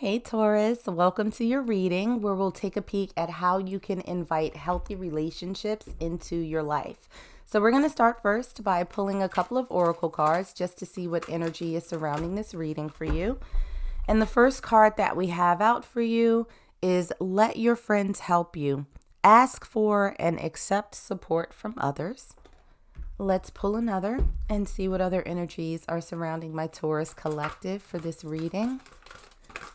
Hey Taurus, welcome to your reading where we'll take a peek at how you can invite healthy relationships into your life. So we're going to start first by pulling a couple of oracle cards just to see what energy is surrounding this reading for you. And the first card that we have out for you is Let Your Friends Help You. Ask for and accept support from others. Let's pull another and see what other energies are surrounding my Taurus collective for this reading.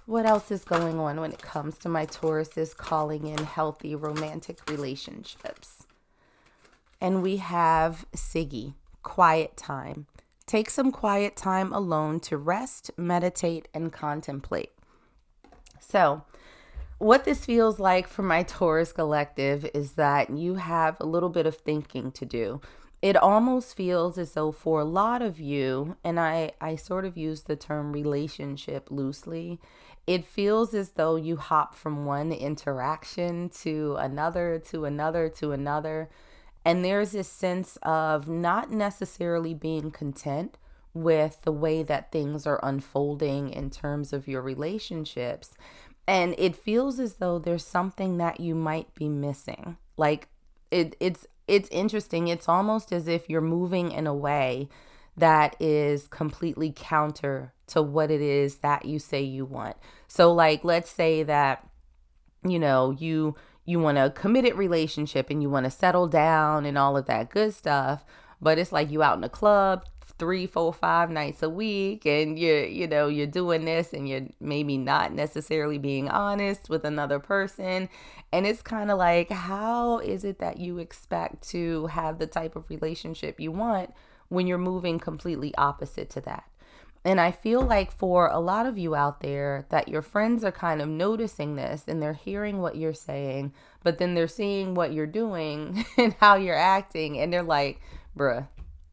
What else is going on when it comes to my Tauruses calling in healthy romantic relationships? And we have Siggy, quiet time. Take some quiet time alone to rest, meditate, and contemplate. So, what this feels like for my Taurus collective is that you have a little bit of thinking to do. It almost feels as though for a lot of you, and I sort of use the term relationship loosely, it feels as though you hop from one interaction to another, to another, to another. And there's this sense of not necessarily being content with the way that things are unfolding in terms of your relationships. And it feels as though there's something that you might be missing. Like it's interesting. It's almost as if you're moving in a way that is completely counter to what it is that you say you want. So like, let's say that, you want a committed relationship and you want to settle down and all of that good stuff, but it's like you out in the club 3, 4, 5 nights a week and you're doing this and you're maybe not necessarily being honest with another person. And it's kind of like, how is it that you expect to have the type of relationship you want when you're moving completely opposite to that? And I feel like for a lot of you out there that your friends are kind of noticing this and they're hearing what you're saying, but then they're seeing what you're doing and how you're acting. And they're like, bruh,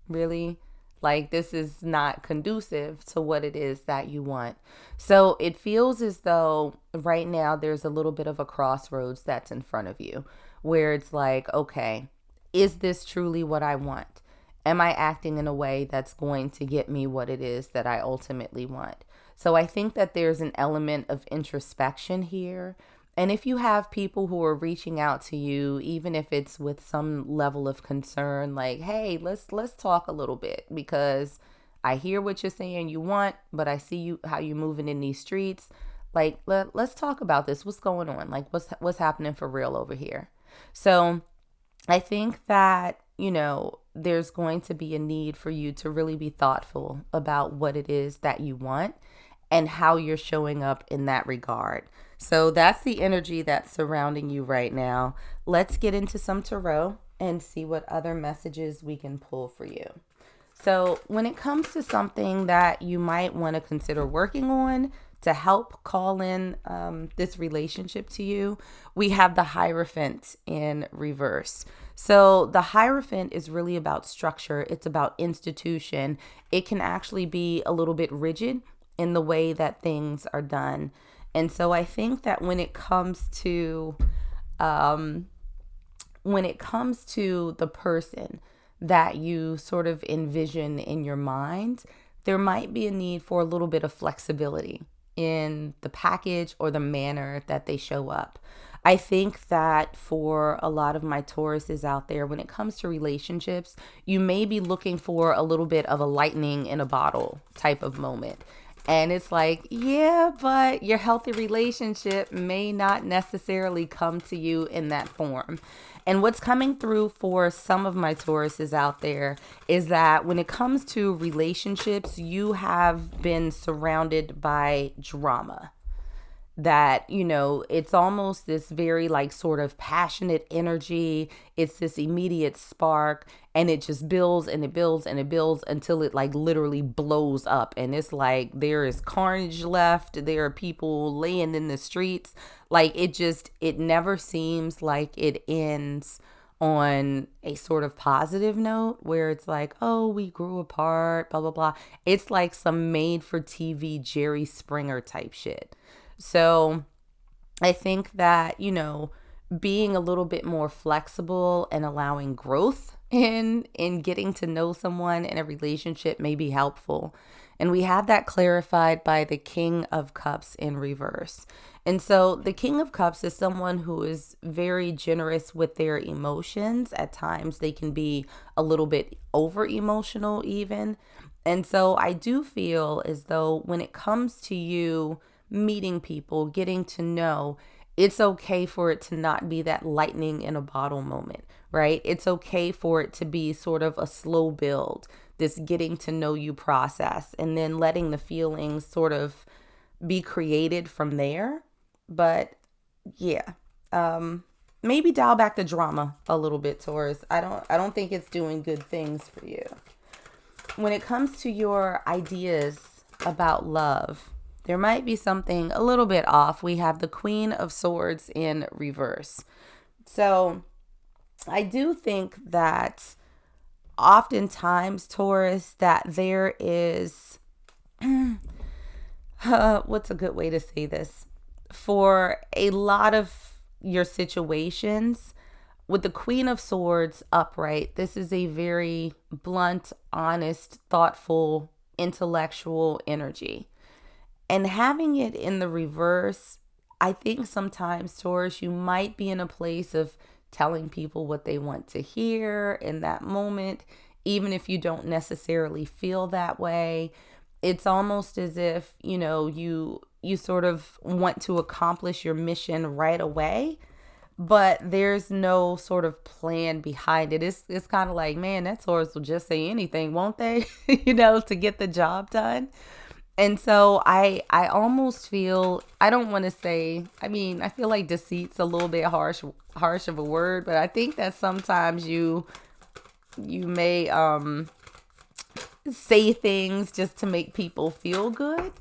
really? Like, this is not conducive to what it is that you want. So it feels as though right now there's a little bit of a crossroads that's in front of you where it's like, okay, is this truly what I want? Am I acting in a way that's going to get me what it is that I ultimately want? So I think that there's an element of introspection here. And if you have people who are reaching out to you, even if it's with some level of concern, like, hey, let's talk a little bit because I hear what you're saying you want, but I see you how you're moving in these streets. Like, let's talk about this. What's going on? Like, what's happening for real over here? So I think that, there's going to be a need for you to really be thoughtful about what it is that you want and how you're showing up in that regard. So that's the energy that's surrounding you right now. Let's get into some tarot and see what other messages we can pull for you. So when it comes to something that you might want to consider working on to help call in this relationship to you, we have the Hierophant in reverse. So the Hierophant is really about structure. It's about institution. It can actually be a little bit rigid in the way that things are done. And so I think that when it comes to the person that you sort of envision in your mind, there might be a need for a little bit of flexibility in the package or the manner that they show up. I think that for a lot of my Tauruses out there, when it comes to relationships, you may be looking for a little bit of a lightning in a bottle type of moment. And it's like, yeah, but your healthy relationship may not necessarily come to you in that form. And what's coming through for some of my Tauruses out there is that when it comes to relationships, you have been surrounded by drama. That, it's almost this very like sort of passionate energy. It's this immediate spark and it just builds and it builds and it builds until it like literally blows up. And it's like there is carnage left. There are people laying in the streets. Like it never seems like it ends on a sort of positive note where it's like, oh, we grew apart, blah, blah, blah. It's like some made for TV Jerry Springer type shit. So I think that, being a little bit more flexible and allowing growth in getting to know someone in a relationship may be helpful. And we have that clarified by the King of Cups in reverse. And so the King of Cups is someone who is very generous with their emotions. At times they can be a little bit over emotional even. And so I do feel as though when it comes to you meeting people, getting to know, it's okay for it to not be that lightning in a bottle moment, right? It's okay for it to be sort of a slow build, this getting to know you process, and then letting the feelings sort of be created from there. But yeah, maybe dial back the drama a little bit, Taurus. I don't think it's doing good things for you. When it comes to your ideas about love, there might be something a little bit off. We have the Queen of Swords in reverse. So I do think that oftentimes, Taurus, that there is, what's a good way to say this? For a lot of your situations, with the Queen of Swords upright, this is a very blunt, honest, thoughtful, intellectual energy. And having it in the reverse, I think sometimes, Taurus, you might be in a place of telling people what they want to hear in that moment, even if you don't necessarily feel that way. It's almost as if, you sort of want to accomplish your mission right away, but there's no sort of plan behind it. It's kind of like, man, that Taurus will just say anything, won't they? To get the job done. And so I almost feel, I don't want to say, I feel like deceit's a little bit harsh of a word, but I think that sometimes you may say things just to make people feel good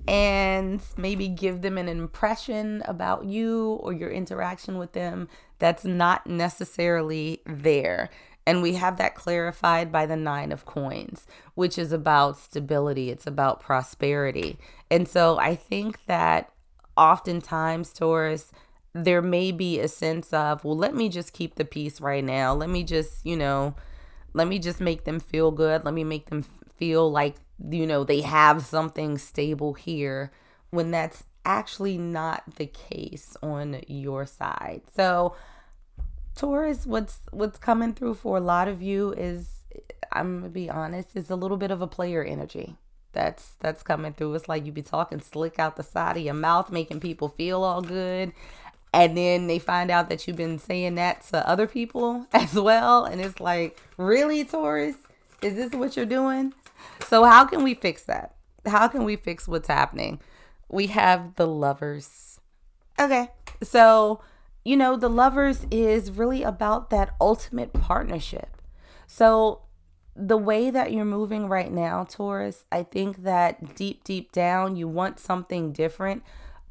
and maybe give them an impression about you or your interaction with them that's not necessarily there. And we have that clarified by the Nine of Coins, which is about stability. It's about prosperity. And so I think that oftentimes, Taurus, there may be a sense of, well, let me just keep the peace right now. Let me just make them feel good. Let me make them feel like, they have something stable here, when that's actually not the case on your side. So Taurus, what's coming through for a lot of you is, I'm gonna be honest, is a little bit of a player energy. That's coming through. It's like you be talking slick out the side of your mouth, making people feel all good, and then they find out that you've been saying that to other people as well, and it's like, really, Taurus? Is this what you're doing? So how can we fix that? How can we fix what's happening? We have the Lovers. Okay, so the Lovers is really about that ultimate partnership. So the way that you're moving right now, Taurus, I think that deep down, you want something different,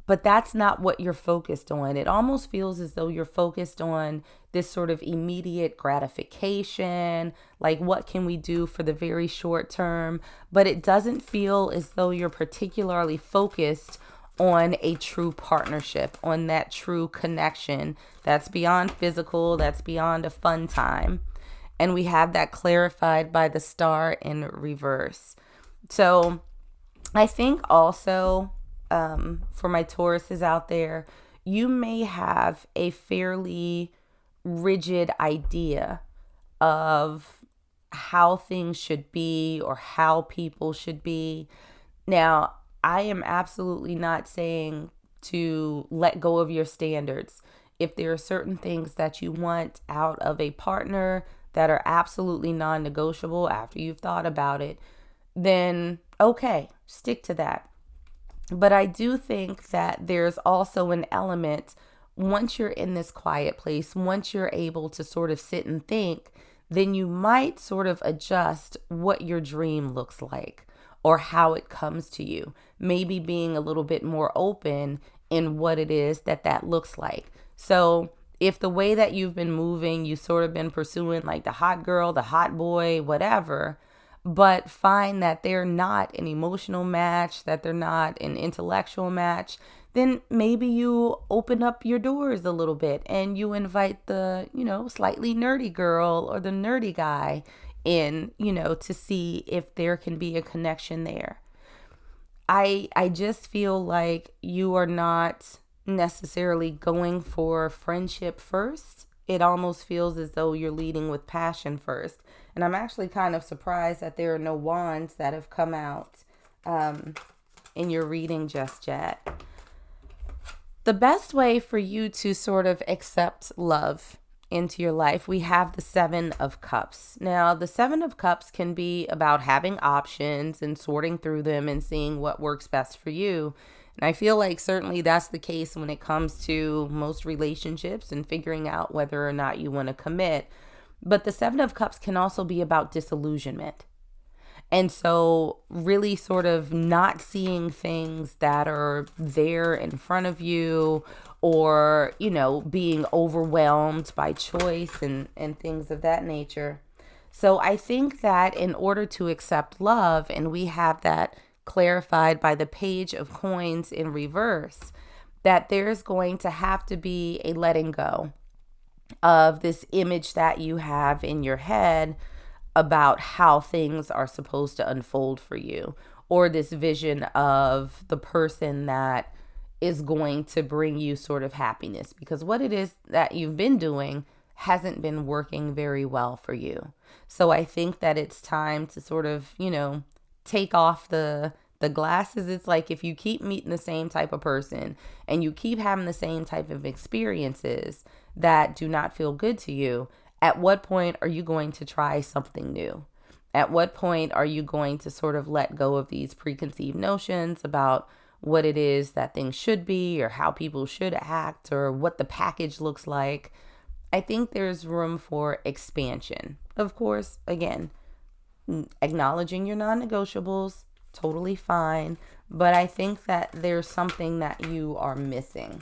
but that's not what you're focused on. It almost feels as though you're focused on this sort of immediate gratification, like what can we do for the very short term, but it doesn't feel as though you're particularly focused on a true partnership, on that true connection that's beyond physical, that's beyond a fun time. And we have that clarified by the Star in reverse. So I think also, for my Tauruses out there, you may have a fairly rigid idea of how things should be or how people should be. Now, I am absolutely not saying to let go of your standards. If there are certain things that you want out of a partner that are absolutely non-negotiable after you've thought about it, then okay, stick to that. But I do think that there's also an element, once you're in this quiet place, once you're able to sort of sit and think, then you might sort of adjust what your dream looks like or how it comes to you. Maybe being a little bit more open in what it is that looks like. So if the way that you've been moving, you've sort of been pursuing like the hot girl, the hot boy, whatever, but find that they're not an emotional match, that they're not an intellectual match, then maybe you open up your doors a little bit and you invite the, slightly nerdy girl or the nerdy guy in, to see if there can be a connection there. I just feel like you are not necessarily going for friendship first. It almost feels as though you're leading with passion first. And I'm actually kind of surprised that there are no wands that have come out in your reading just yet. The best way for you to sort of accept love into your life, we have the Seven of Cups. Now, the Seven of Cups can be about having options and sorting through them and seeing what works best for you. And I feel like certainly that's the case when it comes to most relationships and figuring out whether or not you want to commit. But the Seven of Cups can also be about disillusionment. And so really sort of not seeing things that are there in front of you, or, being overwhelmed by choice and things of that nature. So I think that in order to accept love, and we have that clarified by the Page of Coins in reverse, that there's going to have to be a letting go of this image that you have in your head about how things are supposed to unfold for you, or this vision of the person that is going to bring you sort of happiness, because what it is that you've been doing hasn't been working very well for you. So I think that it's time to sort of, take off the glasses. It's like if you keep meeting the same type of person and you keep having the same type of experiences that do not feel good to you, at what point are you going to try something new? At what point are you going to sort of let go of these preconceived notions about what it is that things should be, or how people should act, or what the package looks like? I think there's room for expansion. Of course, again, acknowledging your non-negotiables, totally fine. But I think that there's something that you are missing.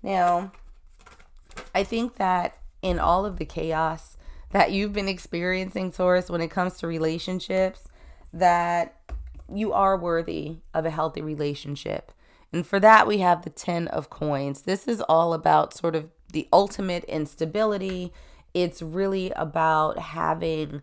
Now, I think that in all of the chaos that you've been experiencing, Taurus, when it comes to relationships, that you are worthy of a healthy relationship. And for that, we have the 10 of Coins. This is all about sort of the ultimate instability. It's really about having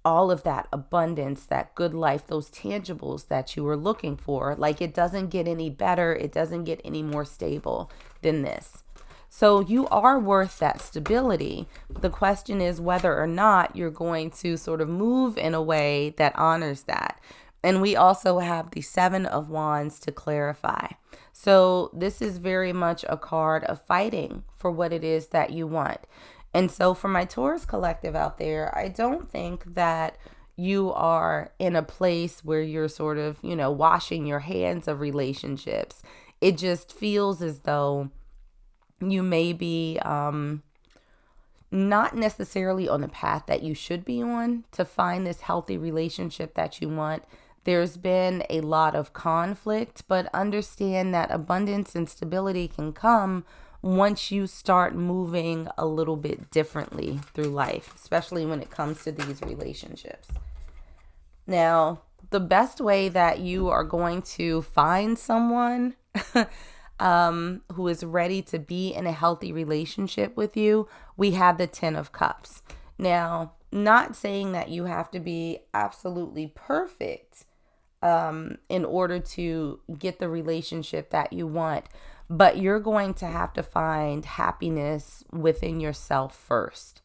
all of that abundance, that good life, those tangibles that you were looking for. Like, it doesn't get any better. It doesn't get any more stable than this. So you are worth that stability. The question is whether or not you're going to sort of move in a way that honors that. And we also have the Seven of Wands to clarify. So this is very much a card of fighting for what it is that you want. And so for my Taurus collective out there, I don't think that you are in a place where you're sort of, washing your hands of relationships. It just feels as though you may be not necessarily on the path that you should be on to find this healthy relationship that you want. There's been a lot of conflict, but understand that abundance and stability can come once you start moving a little bit differently through life, especially when it comes to these relationships. Now, the best way that you are going to find someone who is ready to be in a healthy relationship with you, we have the 10 of Cups. Now, not saying that you have to be absolutely perfect in order to get the relationship that you want, but you're going to have to find happiness within yourself first,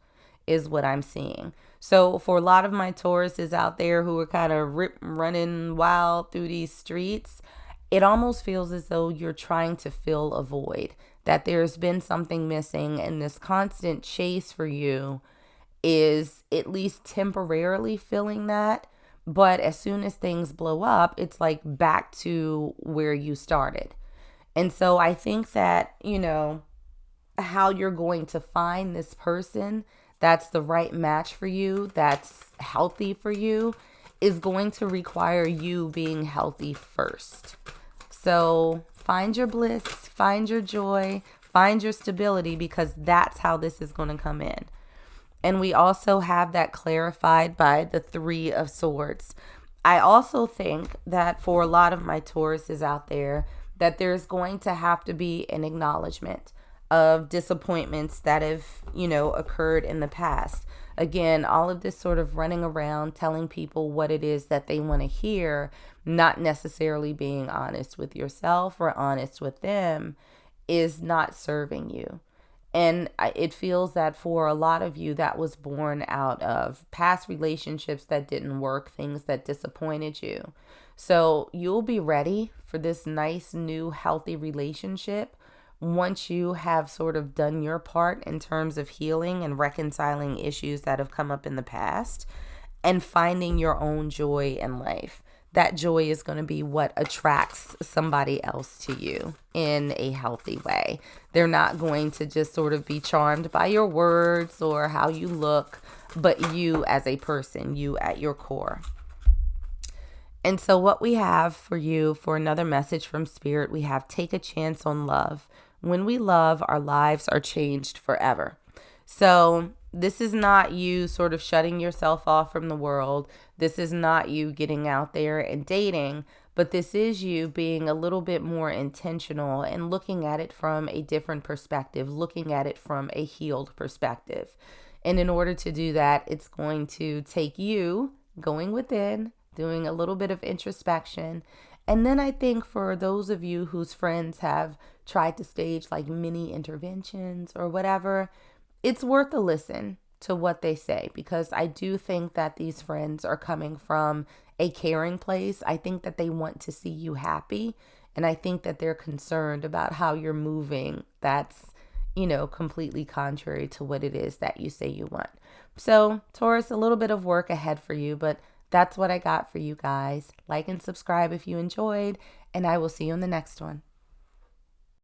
is what I'm seeing. So for a lot of my Tauruses out there who are kind of running wild through these streets, it almost feels as though you're trying to fill a void, that there's been something missing, and this constant chase for you is at least temporarily filling that. But as soon as things blow up, it's like back to where you started. And so I think that, how you're going to find this person that's the right match for you, that's healthy for you, is going to require you being healthy first. So find your bliss, find your joy, find your stability, because that's how this is going to come in. And we also have that clarified by the 3 of Swords. I also think that for a lot of my Tauruses out there, that there's going to have to be an acknowledgement of disappointments that have, occurred in the past. Again, all of this sort of running around telling people what it is that they want to hear, not necessarily being honest with yourself or honest with them, is not serving you. And it feels that for a lot of you, that was born out of past relationships that didn't work, things that disappointed you. So you'll be ready for this nice, new, healthy relationship once you have sort of done your part in terms of healing and reconciling issues that have come up in the past and finding your own joy in life. That joy is going to be what attracts somebody else to you in a healthy way. They're not going to just sort of be charmed by your words or how you look, but you as a person, you at your core. And so what we have for you for another message from Spirit, we have take a chance on love. When we love, our lives are changed forever. So this is not you sort of shutting yourself off from the world. This is not you getting out there and dating, but this is you being a little bit more intentional and looking at it from a different perspective, looking at it from a healed perspective. And in order to do that, it's going to take you going within, doing a little bit of introspection. And then I think for those of you whose friends have tried to stage like mini interventions or whatever, it's worth a listen to what they say, because I do think that these friends are coming from a caring place. I think that they want to see you happy. And I think that they're concerned about how you're moving. That's, completely contrary to what it is that you say you want. So, Taurus, a little bit of work ahead for you, but that's what I got for you guys. Like and subscribe if you enjoyed, and I will see you in the next one.